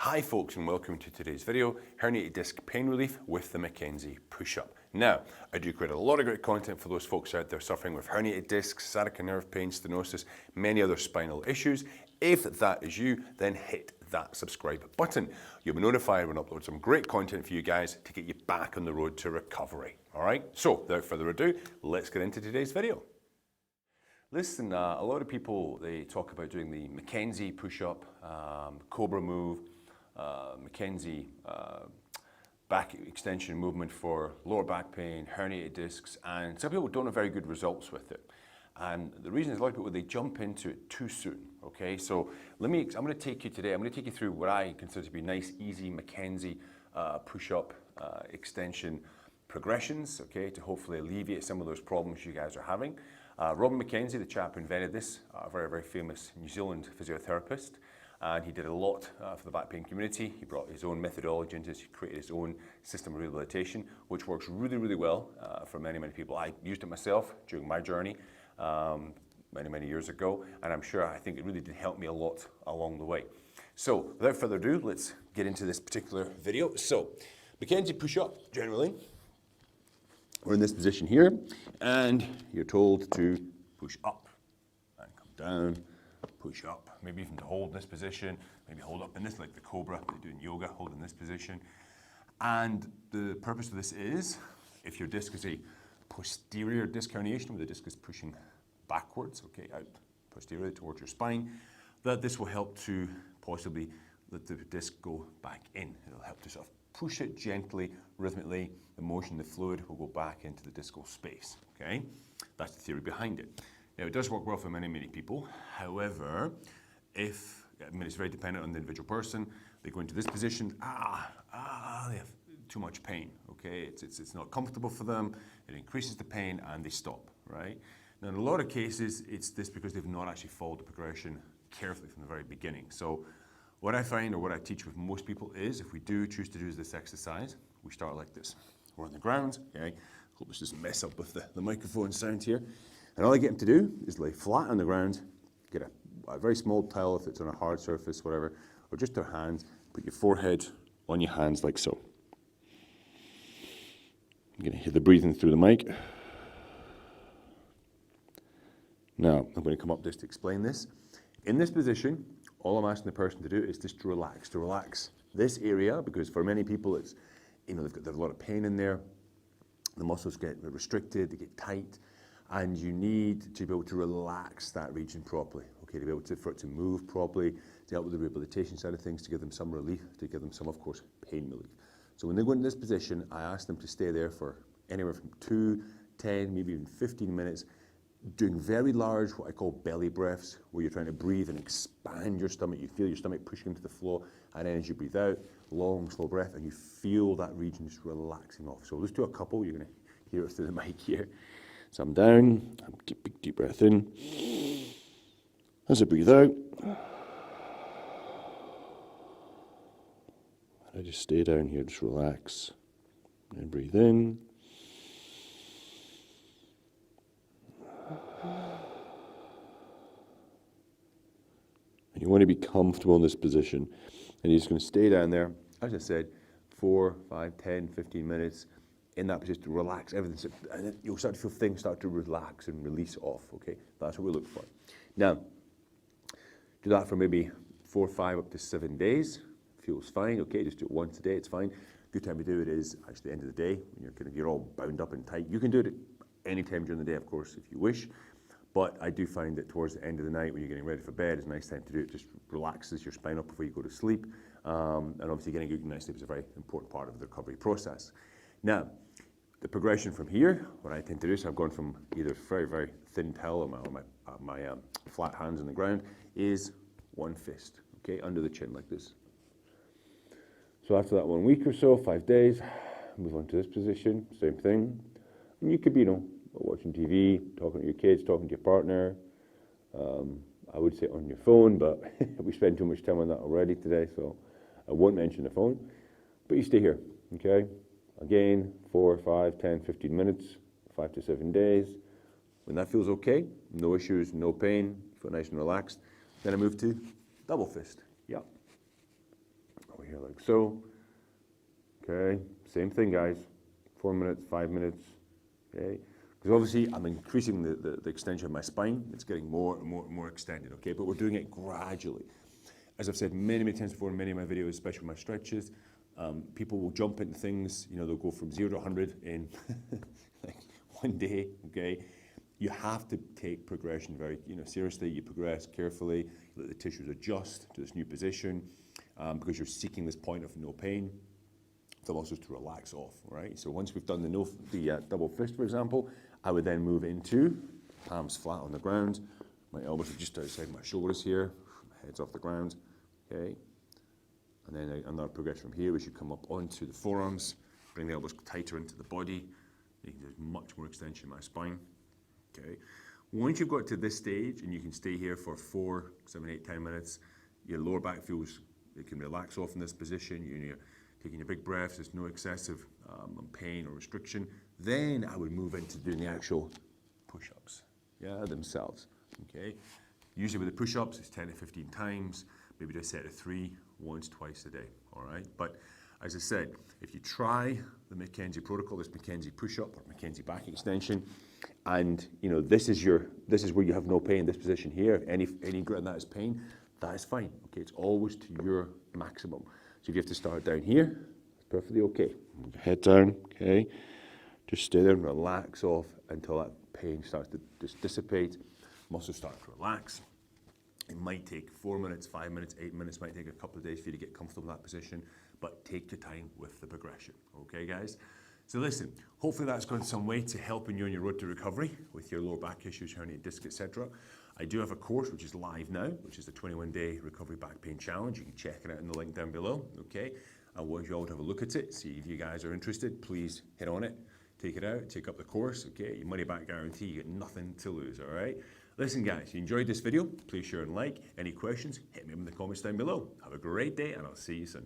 Hi folks and welcome to today's video, herniated disc pain relief with the McKenzie push-up. Now, I do create a lot of great content for those folks out there suffering with herniated discs, sciatica nerve pain, stenosis, many other spinal issues. If that is you, then hit that subscribe button. You'll be notified when I upload some great content for you guys to get you back on the road to recovery. All right, so without further ado, let's get into today's video. Listen, a lot of people, they talk about doing the McKenzie push-up, Cobra move, McKenzie back extension movement for lower back pain, herniated discs, and some people don't have very good results with it. And the reason is a lot of people, they jump into it too soon, okay? So I'm going to take you through what I consider to be nice, easy McKenzie push-up extension progressions, okay, to hopefully alleviate some of those problems you guys are having. Robin McKenzie, the chap who invented this, a very, very famous New Zealand physiotherapist, and he did a lot for the back pain community. He brought his own methodology into this. He created his own system of rehabilitation, which works really, really well for many, many people. I used it myself during my journey many, many years ago, and I think it really did help me a lot along the way. So without further ado, let's get into this particular video. So McKenzie push-up, generally, we're in this position here, and you're told to push up and come down, push up. Maybe even to hold this position, maybe hold up in this like the Cobra they do in yoga, hold in this position. And the purpose of this is, if your disc is a posterior disc herniation, where the disc is pushing backwards, okay, out posteriorly towards your spine, that this will help to possibly let the disc go back in. It'll help to sort of push it gently, rhythmically. The motion, the fluid will go back into the discal space, okay? That's the theory behind it. Now, it does work well for many, many people. However, it's very dependent on the individual person. They go into this position, they have too much pain, okay? It's not comfortable for them, it increases the pain, and they stop, right? Now, in a lot of cases, it's this because they've not actually followed the progression carefully from the very beginning. So what I find, or what I teach with most people is, if we do choose to do this exercise, we start like this. We're on the ground, okay? Hope this doesn't mess up with the microphone sound here. And all I get them to do is lay flat on the ground, get a very small towel if it's on a hard surface, whatever, or just their hands, put your forehead on your hands like so. I'm going to hear the breathing through the mic. Now, I'm going to come up just to explain this. In this position, all I'm asking the person to do is just to relax this area, because for many people it's, there's a lot of pain in there, the muscles get restricted, they get tight, and you need to be able to relax that region properly, okay, to be able to, for it to move properly, to help with the rehabilitation side of things, to give them some relief, to give them some, of course, pain relief. So when they go into this position, I ask them to stay there for anywhere from 2, 10, maybe even 15 minutes, doing very large, what I call belly breaths, where you're trying to breathe and expand your stomach. You feel your stomach pushing into the floor, and then as you breathe out, long, slow breath, and you feel that region just relaxing off. So let's do a couple. You're going to hear it through the mic here. So I'm down, deep breath in. As I breathe out, I just stay down here, just relax. And breathe in. And you want to be comfortable in this position. And you're just going to stay down there, as I said, 4, 5, 10, 15 minutes in that position to relax everything. And then you'll start to feel things start to relax and release off, okay? That's what we look for. Now, do that for maybe 4, 5, up to 7 days. Feels fine, okay? Just do it once a day, it's fine. Good time to do it is actually the end of the day, when you're all bound up and tight. You can do it any time during the day, of course, if you wish. But I do find that towards the end of the night, when you're getting ready for bed, it's a nice time to do it. Just relaxes your spine up before you go to sleep. And obviously getting a good night's sleep is a very important part of the recovery process. Now, the progression from here, what I tend to do, so I've gone from either very, very thin towel or my flat hands on the ground, is one fist, okay, under the chin like this. So after that 1 week or so, 5 days, move on to this position, same thing. And you could be, watching TV, talking to your kids, talking to your partner. I would say on your phone, but we spend too much time on that already today, so I won't mention the phone. But you stay here, okay? Again, 4, 5, 10, 15 minutes, 5 to 7 days. When that feels okay, no issues, no pain, feel nice and relaxed, then I move to double fist. Yep. so. Okay, same thing, guys. 4 minutes, 5 minutes, okay? Because obviously I'm increasing the extension of my spine. It's getting more and more extended, okay? But we're doing it gradually. As I've said many times before in many of my videos, especially my stretches, people will jump into things, you know, they'll go from 0 to 100 in like 1 day, okay? You have to take progression very, seriously. You progress carefully, you let the tissues adjust to this new position, because you're seeking this point of no pain. The muscles to relax off, right? So once we've done the double fist, for example, I would then move into palms flat on the ground. My elbows are just outside my shoulders here, my head's off the ground, okay? And then another progression from here, we should come up onto the forearms, bring the elbows tighter into the body. There's much more extension in my spine, okay? Once you've got to this stage and you can stay here for 4, 7, 8, 10 minutes, your lower back feels, it can relax off in this position. You're taking your big breaths, there's no excessive pain or restriction, then I would move into doing the actual push-ups, themselves, okay? Usually with the push-ups, it's 10 to 15 times, maybe do a set of 3, once, twice a day, all right? But as I said, if you try the McKenzie protocol, this McKenzie push-up or McKenzie back extension, and this is where you have no pain, this position here, any greater than that is pain, that is fine, okay? It's always to your maximum. So if you have to start down here, it's perfectly okay. Head down, okay? Just stay there and relax off until that pain starts to just dissipate. Muscles start to relax. It might take 4 minutes, 5 minutes, 8 minutes, might take a couple of days for you to get comfortable in that position, but take your time with the progression, okay, guys? So listen, hopefully that's gone some way to helping you on your road to recovery with your lower back issues, herniated disc, etc. I do have a course which is live now, which is the 21-day recovery back pain challenge. You can check it out in the link down below, okay? I want you all to have a look at it, see if you guys are interested. Please hit on it, take it out, take up the course, okay? Your money back guarantee, you get nothing to lose, all right? Listen, guys, if you enjoyed this video, please share and like. Any questions, hit me up in the comments down below. Have a great day, and I'll see you soon.